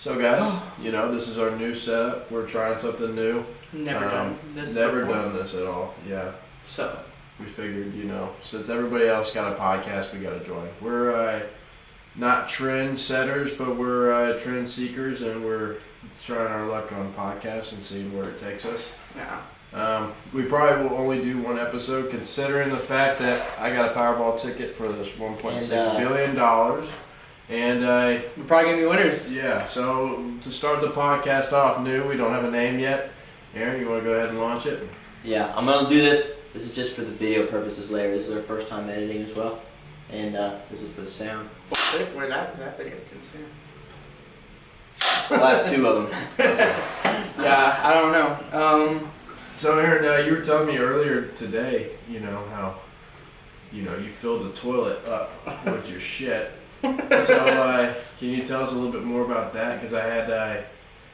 So guys, this is our new setup. We're trying something new. Never done this Never before. done this at all. Yeah. So we figured, since everybody else got a podcast, we got to join. We're not trend setters, but we're trend seekers, and we're trying our luck on podcasts and seeing where it takes us. Yeah. We probably will only do one episode, considering the fact that I got a Powerball ticket for this $1.6 billion. And we're probably gonna be winners. Yeah, so to start the podcast off new, we don't have a name yet. Aaron, you want to go ahead and launch it? Yeah, I'm gonna do this. This is just for the video purposes, Larry. This is our first time editing as well, and this is for the sound. Where that video can see. We'll have two of them. Yeah, I don't know. So Aaron, you were telling me earlier today, how, you filled the toilet up with your shit. So can you tell us a little bit more about that? Because I had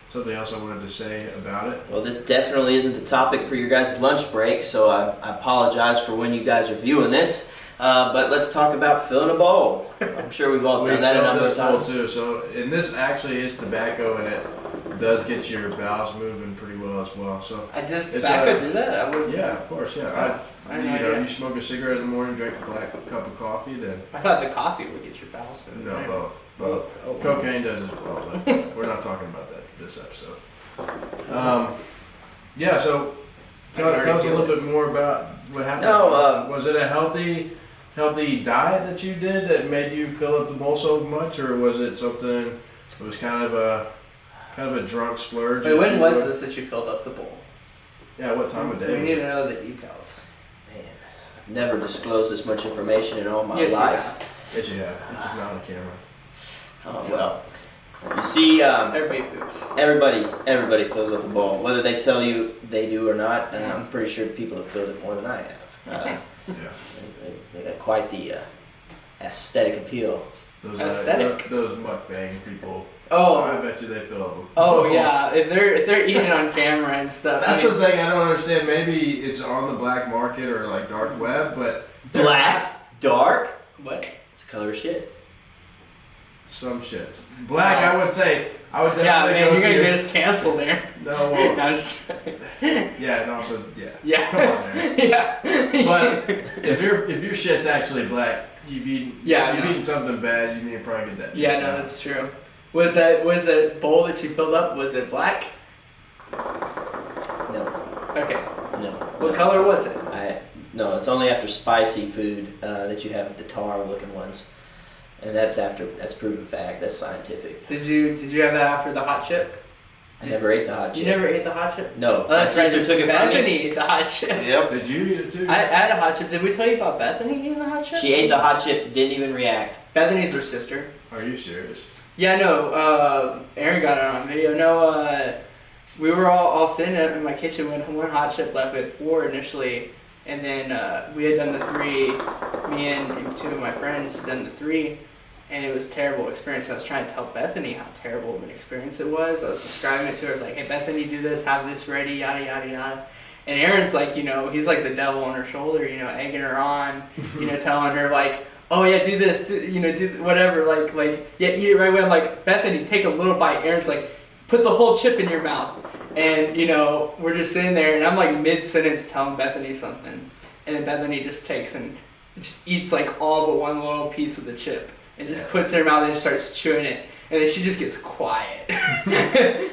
something else I wanted to say about it. Well, this definitely isn't the topic for your guys' lunch break, so I apologize for when you guys are viewing this. But let's talk about filling a bowl. I'm sure we've all done that a number of times. Too. So, and this actually is tobacco, and it does get your bowels moving pretty well as well. So, does tobacco do that? Yeah, of course. Yeah, you smoke a cigarette in the morning, drink a black cup of coffee, then. I thought the coffee would get your bowels moving. No, both. Oh, cocaine does as well, but we're not talking about that this episode. Yeah. So, tell us a little bit more about what happened. No, was it a healthy diet that you did that made you fill up the bowl so much, or was it something that was kind of a drunk splurge? Wait, when was this that you filled up the bowl? Yeah, what time of day? We need to know the details. Man, I've never disclosed this much information in all my Yes, life. Yes, you have. It's just not on camera. Oh well. You see, Everybody poops. everybody fills up a bowl, whether they tell you they do or not. And I'm pretty sure people have filled it more than I have. Yeah. They got quite the aesthetic appeal. Aesthetic? Those mukbang people. Oh, I bet you they fill up. Oh yeah, if they're eating on camera and stuff. That's the thing I don't understand. Maybe it's on the black market or like dark web, but Black, dark, What? it's the color of shit. Some shits. Black, I would say. I would definitely Yeah, man, go you're gonna to get us canceled there. No, well, No, I'm just yeah, and also, yeah. Yeah. Come on, man. Yeah. But if your shit's actually black, you've eaten something bad. You need to probably get that. Yeah, no, that's true. Was that bowl that you filled up? Was it black? No, Okay. no. What color was it? No, it's only after spicy food that you have the tar-looking ones, and that's proven fact. That's scientific. Did you have that after the hot chip? I never ate the hot chip. You never ate the hot chip? No, Oh, my that's sister right. took it from Bethany me. ate the hot chip. Yep. Did you eat it too? I had a hot chip. Did we tell you about Bethany eating the hot chip? She ate the hot chip, didn't even react. Bethany's her sister. Are you serious? Yeah, no. Aaron got it on video. No, we were all sitting in my kitchen when one hot chip left. We had 4 initially, and then we had done the 3. Me and 2 of my friends had done the 3, and it was a terrible experience. I was trying to tell Bethany how terrible of an experience it was. I was describing it to her. I was like, "Hey, Bethany, do this. Have this ready. Yada yada yada." And Aaron's like, he's like the devil on her shoulder. Egging her on. Telling her like, "Oh yeah, do this, do whatever, like, yeah, eat it right away." I'm like, "Bethany, take a little bite." Aaron's like, "Put the whole chip in your mouth." And, we're just sitting there, and I'm like mid-sentence telling Bethany something. And then Bethany just takes and just eats like all but one little piece of the chip. And just puts it in her mouth and just starts chewing it. And then she just gets quiet.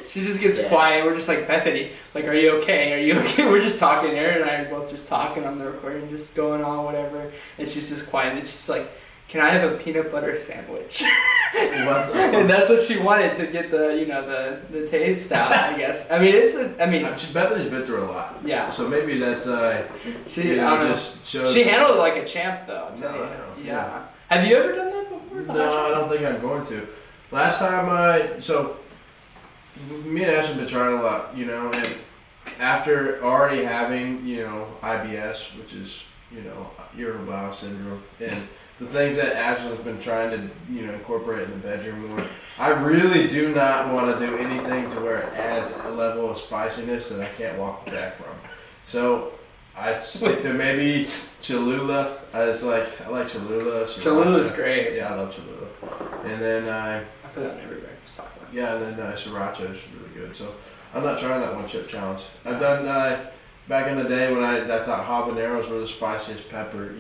She just gets quiet. We're just like, "Bethany, like, are you okay? Are you okay?" We're just talking. Aaron and I are both just talking on the recording, just going on, whatever. And she's just quiet. And she's like, "Can I have a peanut butter sandwich?" And that's what she wanted to get the taste out, I guess. I mean, Bethany's been through a lot. Yeah. So maybe that's she handled it like a champ, though. I'll tell you. Yeah. Have you ever done that before? No, I don't think I'm going to. Last time so me and Ash have been trying a lot, and after already having, IBS, which is, irritable bowel syndrome, and the things that Ashlyn's been trying to, incorporate in the bedroom more, I really do not want to do anything to where it adds a level of spiciness that I can't walk back from. So I stick to maybe Cholula. I like Cholula. Cholula's great. Yeah, I love Cholula. And then I put that on every breakfast taco. Yeah, and then sriracha is really good. So I'm not trying that one chip challenge. I've done back in the day when I thought habaneros were the spiciest pepper.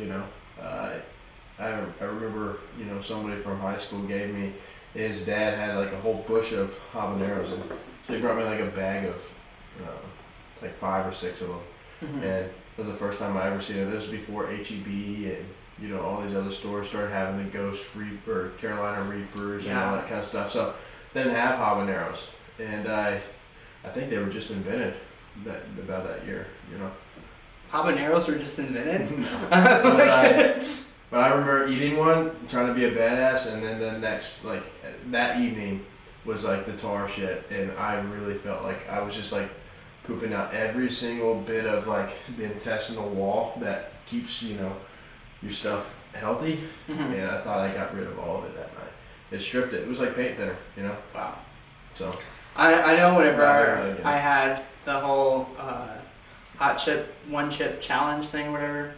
I remember somebody from high school gave me, his dad had like a whole bush of habaneros, and so he brought me like a bag of like 5 or 6 of them, and it was the first time I ever seen it. This was before HEB and all these other stores started having the Ghost Reaper, Carolina Reapers, and all that kind of stuff. So didn't have habaneros, and I think they were just invented about that year. Habaneros were just invented. But I remember eating one, trying to be a badass, and then the next, like, that evening was like the tar shit, and I really felt like I was just like pooping out every single bit of like the intestinal wall that keeps, your stuff healthy, and I thought I got rid of all of it that night. It stripped it. It was like paint thinner, Wow. So. I know whenever I had the whole hot chip, one chip challenge thing, whatever.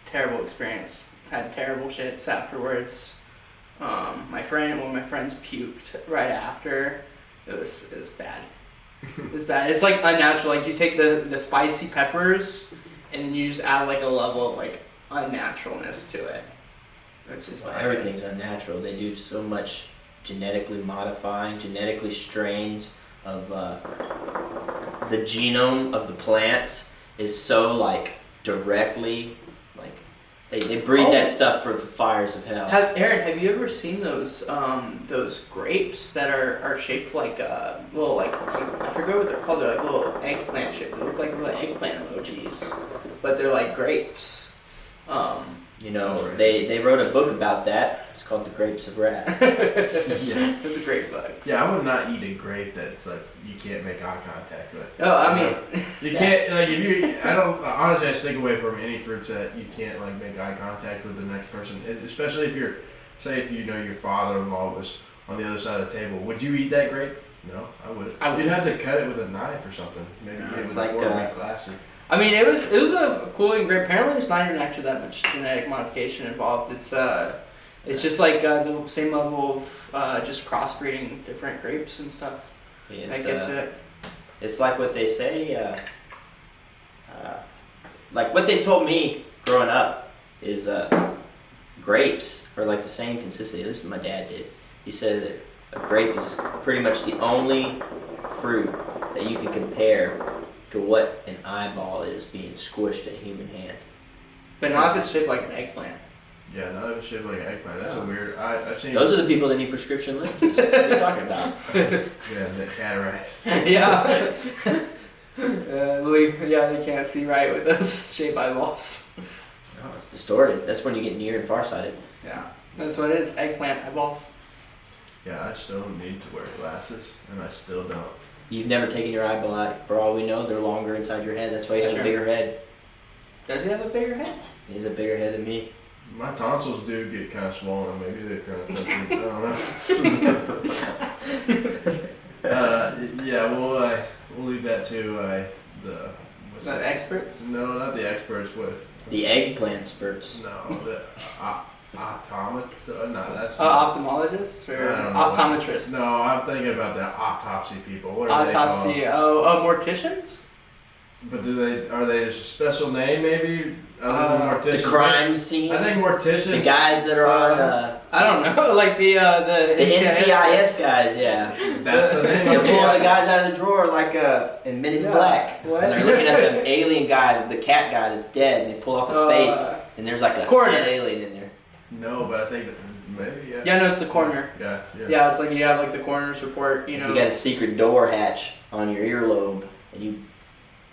Terrible experience. Had terrible shits afterwards. One of my friends puked right after. It was bad. It was bad. It's like unnatural. Like you take the spicy peppers and then you just add like a level of like unnaturalness to it. It's just like everything's unnatural. They do so much genetically strains of the genome of the plants is so like directly. They breed that stuff for the fires of hell. Aaron, have you ever seen those grapes that are shaped like little like I forget what they're called. They're like little eggplant shaped. They look like little eggplant emojis, but they're like grapes. They wrote a book about that. It's called The Grapes of Wrath. Yeah, that's a great book. Yeah, I would not eat a grape that's like you can't make eye contact with. Oh, I mean, you can't like if you. I don't honestly. I stick away from any fruits that you can't like make eye contact with the next person, especially if you're, say, if your father-in-law was on the other side of the table. Would you eat that grape? No, I wouldn't. You'd have to cut it with a knife or something. Maybe eat it with a fork and make classy. I mean, it was a cool and great. Apparently, there's not even actually that much genetic modification involved. It's just like the same level of just crossbreeding different grapes and stuff. That gets it. It's like what they say. Like what they told me growing up is grapes are like the same consistency. This is what my dad did. He said that a grape is pretty much the only fruit that you can compare to what an eyeball is being squished in a human hand. But not if it's shaped like an eggplant. Yeah, not if it's shaped like an eggplant. That's a weird. I've seen. Those are the people that need prescription lenses. What are you talking about? Yeah, the cataracts. Yeah. They can't see right with those shaped eyeballs. No, it's distorted. That's when you get near and farsighted. Yeah, that's what it is. Eggplant eyeballs. Yeah, I still need to wear glasses, and I still don't. You've never taken your eyeball out. For all we know, they're longer inside your head. That's why you have a bigger head. Does he have a bigger head? He has a bigger head than me. My tonsils do get kind of swollen. Maybe they're kind of touching. I don't know. Yeah, we'll leave that to the experts. No, not the experts. What? The eggplant spurts. No, the optometrist. No, that's ophthalmologist or optometrist. No, I'm thinking about the autopsy people. What are autopsy. They called? morticians. But are they a special name maybe other than morticians? The crime scene. I think morticians. The guys that are on. I don't know, like the NCIS guys. Yeah. That's the name. They're pulling the guys out of the drawer like in Men in Black. What? And they're looking at the alien guy, the cat guy that's dead, and they pull off his face, and there's like a dead alien in there. No, but I think maybe yeah. Yeah, no, it's the coroner. Yeah. Yeah, it's like you have like the coroner's report. You got a secret door hatch on your earlobe, and you.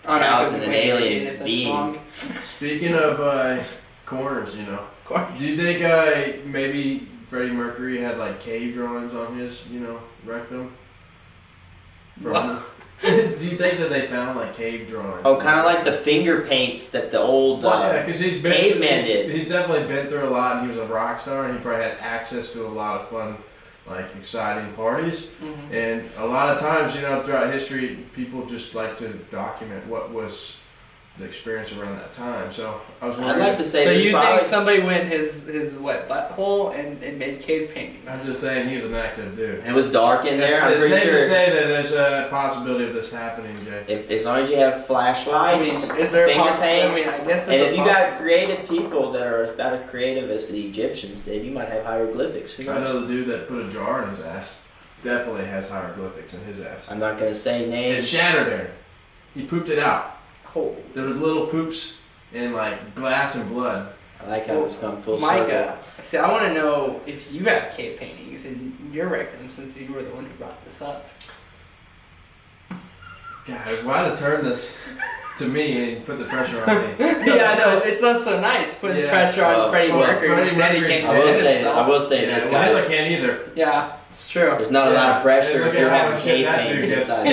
Housing an alien being. Speaking of corners, do you think maybe Freddie Mercury had like cave drawings on his, rectum? What? Do you think that they found like cave drawings? Oh, kind of like the finger paints that the old because caveman did. He's definitely been through a lot, and he was a rock star, and he probably had access to a lot of fun, like exciting parties. Mm-hmm. And a lot of times, throughout history, people just like to document what was the experience around that time. So I was I'd wondering. like to say So there's you probably, think somebody went his butthole and made cave paintings? I'm just saying he was an active dude. it was dark in there. I'm It's pretty safe sure. to say that there's a possibility of this happening, Jay. If as long as you have I mean, flashlights, is there a finger possibility? I paints, mean, I guess and there's if you got creative people that are about as creative as the Egyptians did, you might have hieroglyphics. Who I knows? know the dude that put a jar in his ass definitely has hieroglyphics in his ass. I'm not gonna say It names. shattered there. He pooped it out. Oh, There was little poops in like glass and blood. I like how it's come full circle. Micah, see, I want to know if you have cave paintings in your rectum since you were the one who brought this up. Guys, why to turn this to me and put the pressure on me? Yeah, no, it's not so nice putting Yeah. pressure on Freddie well, Mercury. Freddie His daddy Mercury- can't I will defend say, himself. I will say Yeah, this, well, Hitler guys. can't either. Yeah, it's true. There's not a lot Yeah. of pressure Look if at you're how having much shit cave that dude paintings gets. inside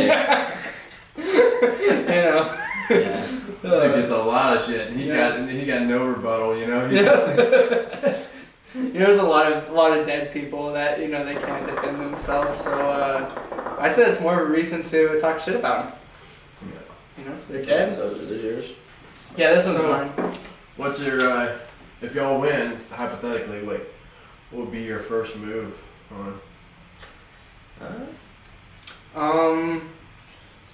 there. You know. Yeah. That gets a lot of shit. And he got no rebuttal. You know. There's a lot of dead people that they can't defend themselves. So I said it's more of a reason to talk shit about them. They're dead. Those are yours. Yeah, this one's So- mine. What's your if y'all win hypothetically? Like, what would be your first move on? To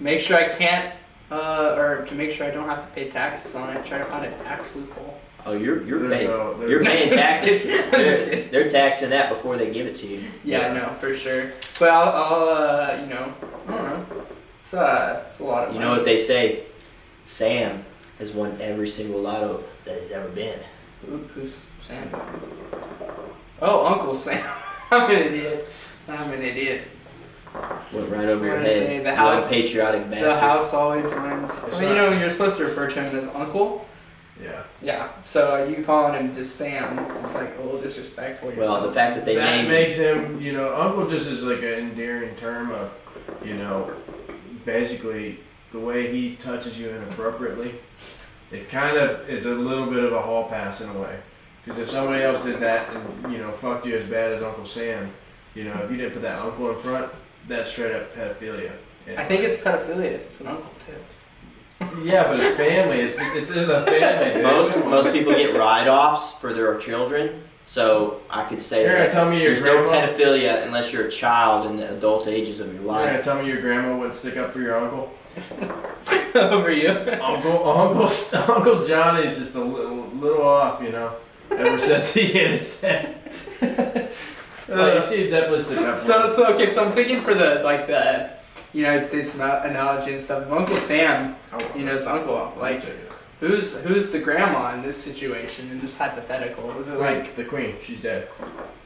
make sure I can't, or to make sure I don't have to pay taxes on it. Try to find a tax loophole. Oh, you're There's paying. no- there's- You're paying I'm just taxes. kidding. I'm just kidding. They're taxing that before they give it to you. Yeah, no, for sure. But I'll I don't know. It's a lot of You money. know what they say? Sam has won every single lotto that has ever been. Who's Sam? Oh, Uncle Sam. I'm an idiot. Went right over your I'm gonna head. say the You house- patriotic bastard. The house always wins. It's Well, not- you're supposed to refer to him as Uncle. Yeah. Yeah. So you calling him just Sam, it's like a little disrespectful. to Well, the yourself. fact that they That named makes him, Uncle just is like an endearing term of, basically the way he touches you inappropriately. It kind of is a little bit of a hall pass in a way. Because if somebody else did that and, fucked you as bad as Uncle Sam, if you didn't put that uncle in front, that's straight up pedophilia. I think it's pedophilia if it's an uncle too. Yeah, but it's family. It's in the family. dude. most people get write-offs for their children. So I could say You're gonna that tell me your there's no grandma? pedophilia unless you're a child in the adult ages of your You're gonna life. tell me your grandma wouldn't stick up for your uncle? Over you. Uncle Johnny's just a little off, ever since he hit his head. Well, you should definitely stick up for him. So I'm thinking for the United States analogy and stuff. If Uncle Sam, is the uncle, like who's the grandma in this situation, in this hypothetical? Was it like? The queen, she's dead.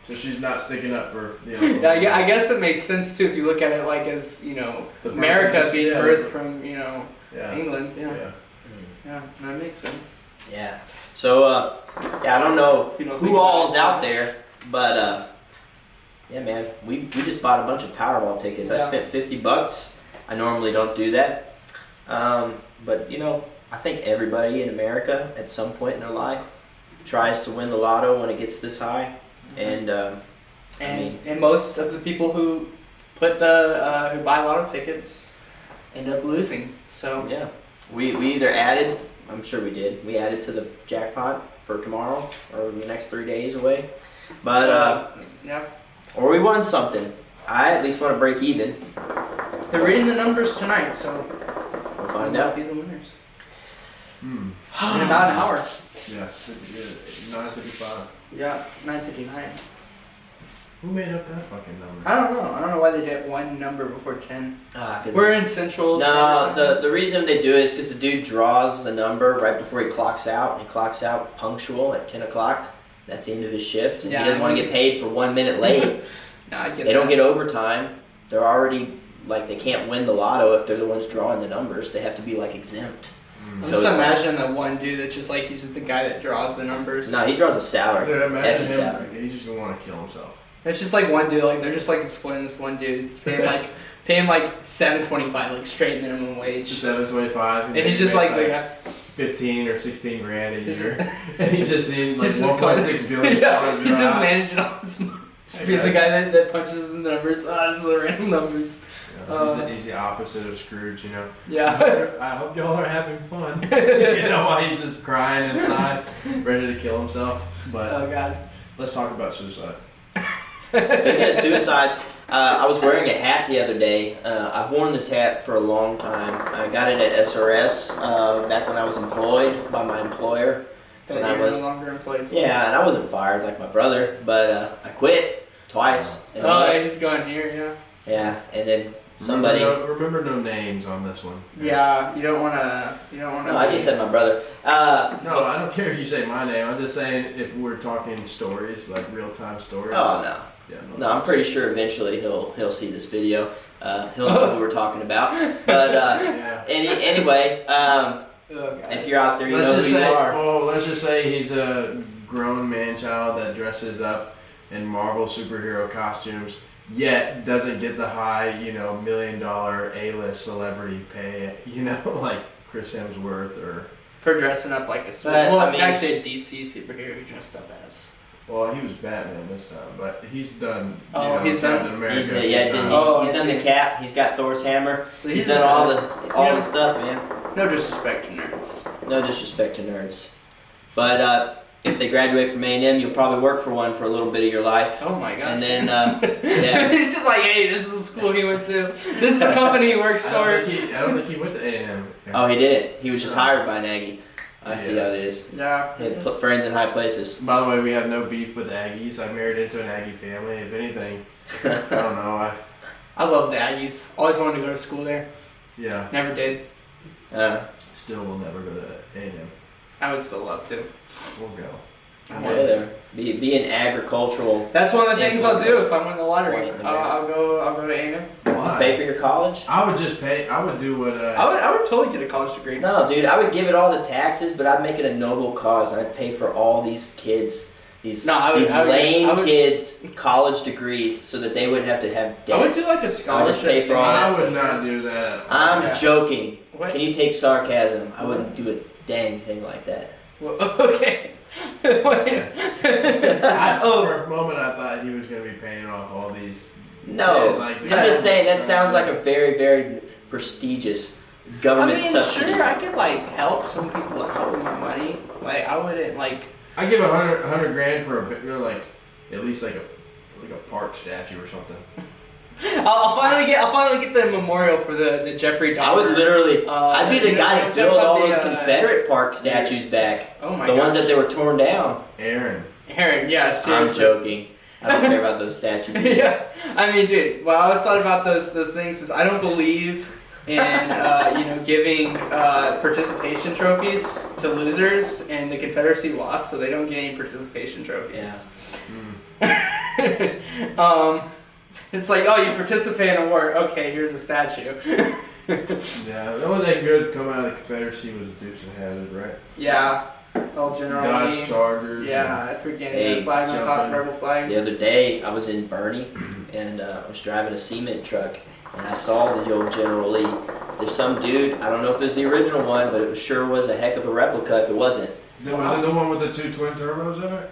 So she's not sticking up for the uncle. Yeah, I guess it makes sense too if you look at it like as The America purpose, being yeah. birthed from Yeah. England. Yeah. Yeah, that makes sense. Yeah. So I don't know You know, who all is out there, but yeah, man, we just bought a bunch of Powerball tickets. I Yeah. spent $50. I normally don't do that, but I think everybody in America at some point in their life tries to win the lotto when it gets this high, and And most of the people who put who buy lotto tickets end up losing. So yeah, we either added, I'm sure we did, we added to the jackpot for tomorrow or the next 3 days away, but yeah, or we won something. I at least want to break even. they're reading the numbers tonight, so We'll find who might out. be the winners Hmm. in about an hour. Yeah. 9:55. Yeah, 9:59. Who made up that fucking number? I don't know why they did one number before 10. 'Cause We're in Central. no, Standard Time. the reason they do it is because the dude draws the number right before he clocks out, and he clocks out punctual at 10 o'clock. That's the end of his shift, and Yeah, he doesn't want to he's- get paid for 1 minute late. No, I get They don't that. get overtime. They're already, they can't win the lotto if they're the ones drawing the numbers. They have to be, exempt. Hmm. So Just it's like- imagine the one dude that just he's just the guy that draws the numbers. No, he draws a salary. Yeah, imagine Hefty him. salary. He's just gonna want to kill himself. It's just one dude, they're just exploiting this one dude, pay him $7.25, straight minimum wage. 725. And he's just the guy. 15 or 16 grand a year, and he's just in He's just 1.6 billion. Yeah, he's just drive. managing all this money. Just be the guy that punches the numbers. This is the random numbers. He's the opposite of Scrooge, you know. Yeah. I hope y'all are having fun. You know, while he's just crying inside, ready to kill himself. But Oh God. let's talk about suicide. Speaking of suicide, I was wearing a hat the other day. I've worn this hat for a long time. I got it at SRS back when I was employed by my employer. That When I you're was- no longer employed. Yeah, and I wasn't fired like my brother, but I quit twice. in a Oh, month. he's going here. Yeah, and then somebody. Remember no names on this one. Yeah. You don't wanna. No, I just said my brother. No, I don't care if you say my name. I'm just saying if we're talking stories, like real-time stories. Oh no. Yeah, No, I'm pretty sure eventually he'll see this video. He'll know who we're talking about. But Yeah. anyway, Oh, God. if you're out there, you know Let's who just you say, are. let's just say he's a grown man-child that dresses up in Marvel superhero costumes, yet doesn't get the high, $1 million A-list celebrity pay, like Chris Hemsworth or. For dressing up like a superhero. But, Well, I it's mean- actually a DC superhero he dressed up as. Well, he was Batman this time, but he's done. Oh, he's done- Captain America. He's a few didn't times. he? Oh, He's I done see. the cap. He's got Thor's hammer. So He's just done all the stuff, man. No disrespect to nerds. No disrespect to nerds, but if they graduate from A&M, you'll probably work for one for a little bit of your life, Oh my God. and then yeah. He's just like, hey, this is the school he went to. This is the company he works I for. don't think he went to A&M. Oh, he didn't. He was just No. hired by Nagy. I see Yeah. how it is. Yeah. He had friends in high places. By the way, we have no beef with Aggies. I married into an Aggie family. If anything, I don't know. I love the Aggies. Always wanted to go to school there. Yeah, Never did. still will never go to A&M. I would still love to. We'll go. I want to. Whatever. Be an agricultural. That's one of the Yeah, things I'll so- do if I win the lottery. Point in I'll go to A&M. Why? Pay for your college? I would just pay. I would do what. I would totally get a college degree. No, dude. I would give it all to taxes, but I'd make it a noble cause. I'd pay for all these kids, these No, I would- these I would- lame I would- kids, college degrees, so that they wouldn't have to have debt. I would do like a scholarship. pay for all I that would not do that. I'm Yeah. joking. What? Can you take sarcasm? I wouldn't do a dang thing like that. Well, okay. Wait. For a moment, I thought he was going to be paying off all these. No, kids, like, I'm just saying that sounds like a very, very prestigious government subsidy. sure, I could like help some people out with my money. Like, I wouldn't like. I give $100 grand for at least like a park statue or something. I'll finally get the memorial for the Jeffrey Dahmer. I would literally, I'd be the you guy know, to build all the, those Confederate park statues back. Oh my The god. ones that they were torn down. Aaron. Aaron, yeah, I'm seriously. joking. I don't care about those statues. either. Yeah, I mean, dude. Well, I always thought about those things is I don't believe in giving participation trophies to losers, and the Confederacy lost, so they don't get any participation trophies. It's like, oh, you participate in a war. Okay, here's a statue. Yeah, the only thing good coming out of the Confederacy was the Dukes of Hazzard, right? Yeah, old General Lee. Dodge Chargers. Yeah, freaking Hey, flag on top, jumping. purple flag. The other day, I was in Bernie, and I was driving a cement truck, and I saw the old General Lee. There's some dude, I don't know if it was the original one, but it sure was a heck of a replica if it wasn't. Was it the one with the two twin turbos in it?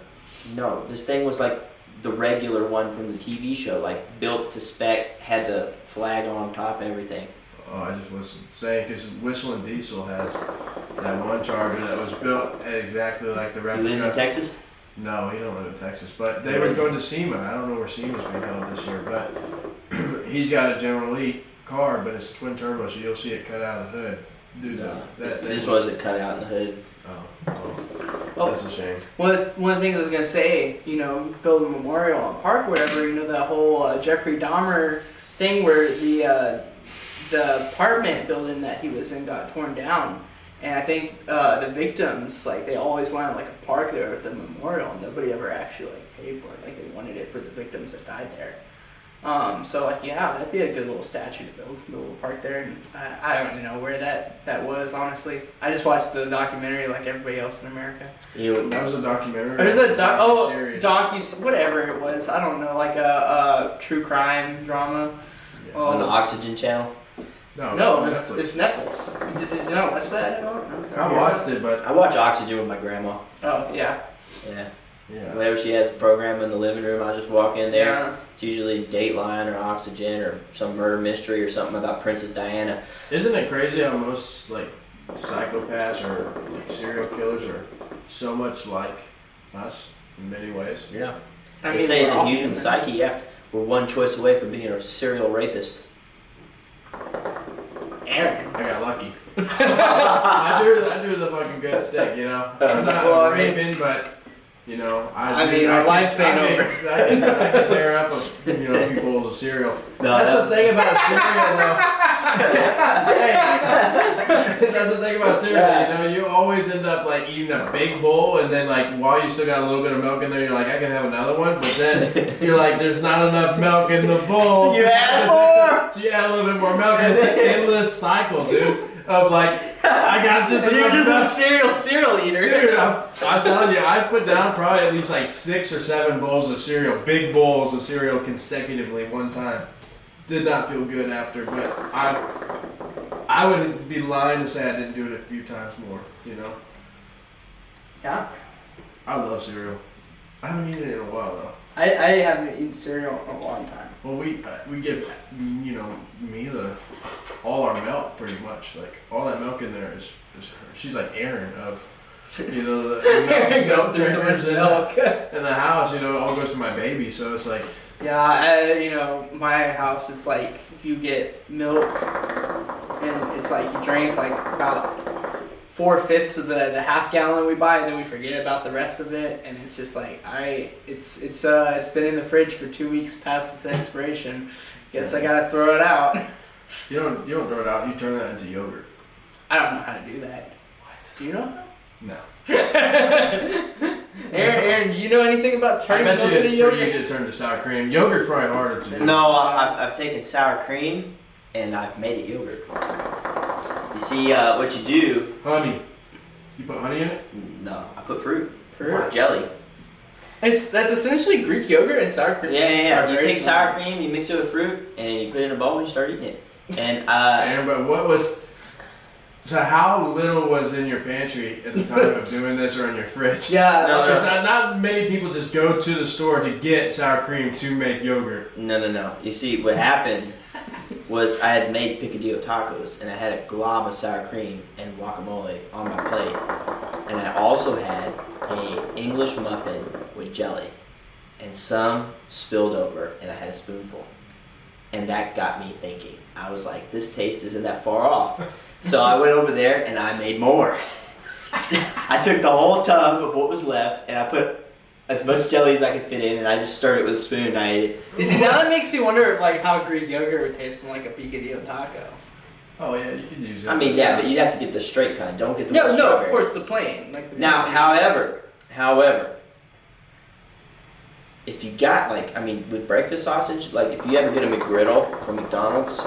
No, this thing was like the regular one from the TV show, like built to spec, had the flag on top, everything. Oh, I just was saying because Whistling Diesel has that one Charger that was built exactly like the He replica. lives in Texas? No, he don't live in Texas, but they was going to SEMA. I don't know where SEMA's being held this year, but he's got a General Lee car, but it's twin turbo, so you'll see it cut out of the hood. Dude, No, that thing this wasn't cut out in the hood. Oh. That's a shame. One of the things I was gonna say, build a memorial on park, whatever. That whole Jeffrey Dahmer thing where the apartment building that he was in got torn down, and I think the victims they always wanted a park there with the memorial, and nobody ever actually paid for it. They wanted it for the victims that died there. Yeah, that'd be a good little statue to build a little park there. And I don't even know where that was, honestly. I just watched the documentary like everybody else in America. That was a documentary. It was a Series. whatever it was. I don't know, like a true crime drama. Yeah. On the Oxygen Channel? No, it's it's Netflix. Did you not watch that? I watched it, but I watch Oxygen with my grandma. Oh yeah. Yeah. Yeah. Whenever she has a program in the living room, I just walk in there. Yeah. It's usually Dateline or Oxygen or some murder mystery or something about Princess Diana. Isn't it crazy how most like psychopaths or like serial killers are so much like us in many ways? Yeah. I They mean, say we're the all human human. psyche, yeah, we're one choice away from being a serial rapist. Aaron. I got lucky. I drew the fucking good stick, you know. I'm not Well, I mean- raping, but you know, I mean, our life's ain't over. I can tear up a few bowls of cereal. No, That's that- the thing about cereal, though. Hey, that's the thing about cereal. You know, you always end up like eating a big bowl, and then like while you still got a little bit of milk in there, you're like, I can have another one. But then you're like, there's not enough milk in the bowl. You add more. So you add a little bit more milk, and it's an endless cycle, dude. Of like, I got just You're enough just milk. a cereal eater. Dude, I'm telling you, I put down probably at least like 6 or 7 bowls of cereal, big bowls of cereal consecutively one time. Did not feel good after, but I would be lying to say I didn't do it a few times more, you know? Yeah. I love cereal. I haven't eaten it in a while though. I haven't eaten cereal in a long time. Well, we give, you know, Mila all our milk pretty much. Like, all that milk in there is her. She's like Aaron of, you know, the milk Goes through so much drinkers milk. in the house, you know, it all goes to my baby. So it's like, Yeah, my house, it's like you get milk, and it's like you drink like about 4/5 of the half gallon we buy, and then we forget about the rest of it, and it's just like it's been in the fridge for 2 weeks past its expiration. Guess I gotta throw it out. you don't throw it out, you turn that into yogurt. I don't know how to do that. What? Do you know? No. Aaron, do you know anything about I turning bet milk you into it's pretty yogurt? easy to turn to sour cream. Yogurt's probably harder to do. No, I've taken sour cream and I've made it yogurt. You see, what you do? Honey. You put honey in it? No, I put fruit, Fruit? jelly. That's essentially Greek yogurt and sour cream. Yeah. Are You very take similar. sour cream, you mix it with fruit, and you put it in a bowl and you start eating it. And Aaron, but what was... So how little was in your pantry at the time of doing this or in your fridge? Yeah. No, Because not many people just go to the store to get sour cream to make yogurt. no. You see, what happened was I had made picadillo tacos, and I had a glob of sour cream and guacamole on my plate, and I also had a English muffin with jelly, and some spilled over, and I had a spoonful, and that got me thinking. I was like, this taste isn't that far off. So I went over there and I made more. I took the whole tub of what was left, and I put as much jelly as I could fit in, and I just stirred it with a spoon and I ate it. You see, now that makes me wonder like how Greek yogurt would taste in like a picadillo taco. Oh yeah, you can use it. I mean, yeah, but you'd have to get the straight kind. Don't get the No, with no, of strawberries. course the plain. Like the Now, plain. however, if you got with breakfast sausage, like if you ever get a McGriddle from McDonald's,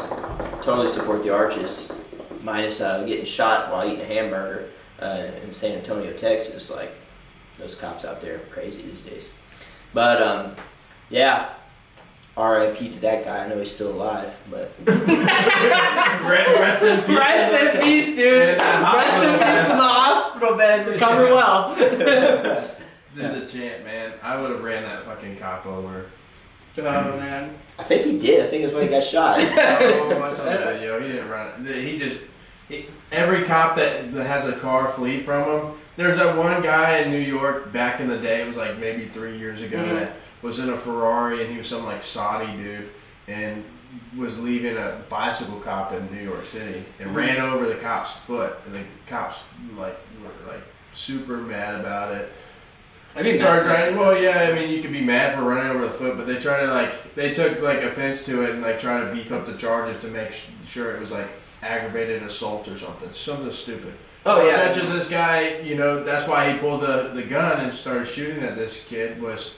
totally support the Arches. Minus getting shot while eating a hamburger in San Antonio, Texas. Like those cops out there are crazy these days. But yeah, R.I.P. to that guy. I know he's still alive, but Rest in peace. Rest in peace, dude. Rest in peace in the hospital bed. Recover well. There's a chant, man. I would have ran that fucking cop over. Oh man. I think he did. I think that's why he got shot. Oh, I saw the video. He didn't run it. Every cop that has a car flee from him. There's that one guy in New York back in the day. It was like maybe 3 years ago that was in a Ferrari, and he was some like Saudi dude and was leaving a bicycle cop in New York City and ran over the cop's foot, and the cops were super mad about it. I mean, Well, yeah, I mean, you could be mad for running over the foot, but they took offense to it and try to beef up the charges to make sure it was aggravated assault or something stupid. Oh yeah. I bet you this guy, that's why he pulled the gun and started shooting at this kid. Was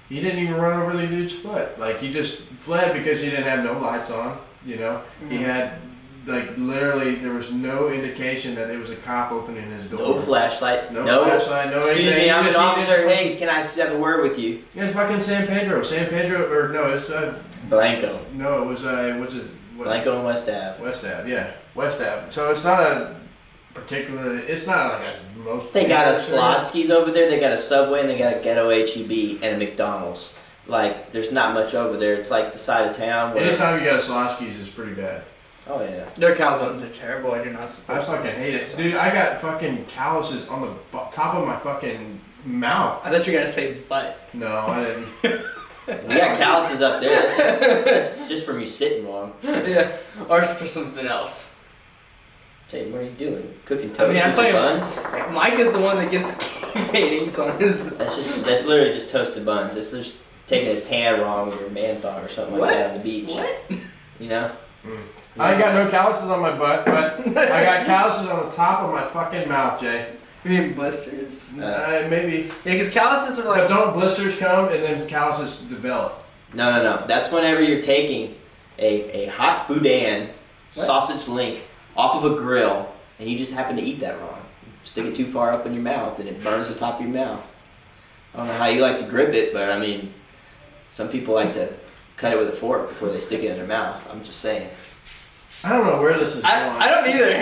he didn't even run over the dude's foot? He just fled because he didn't have no lights on. He had. Literally, there was no indication that it was a cop opening his door. No flashlight. No flashlight, no Excuse anything. me, I'm He an just- he officer. didn't- Hey, can I just have a word with you? It's fucking San Pedro, or no, it's Blanco. no, it was what's it? Blanco and West Ave. West Ave, yeah, West Ave. So it's not a particularly. It's not like a most. They got a famous area. Slotsky's over there. They got a Subway, and they got a Ghetto HEB and a McDonald's. Like, there's not much over there. It's like the side of town. Where, Anytime you got a Slotsky's, it's pretty bad. oh yeah. Their calzones are terrible. I do not I support. fucking hate it, dude. I got fucking calluses on the top of my fucking mouth. I thought you were gonna say butt. No, I didn't. We got calluses up there. That's just from you sitting wrong. Yeah, or for something else. Jay, what are you doing? Cooking I toast mean, I'm with playing. buns? Mike is the one that gets paintings on his. That's literally just toasted buns. It's just taking a tan wrong with your man thong or something What? like that on the beach. What? You know? I ain't got no calluses on my butt, but I got calluses on the top of my fucking mouth, Jay. You mean blisters? Maybe. Yeah, because calluses are But like. don't blisters come and then calluses develop? No. That's whenever you're taking a hot boudin What? sausage link off of a grill and you just happen to eat that wrong. Stick it too far up in your mouth and it burns the top of your mouth. I don't know how you like to grip it, but I mean, some people like to cut it with a fork before they stick it in their mouth. I'm just saying. I don't know where this is going. I don't either.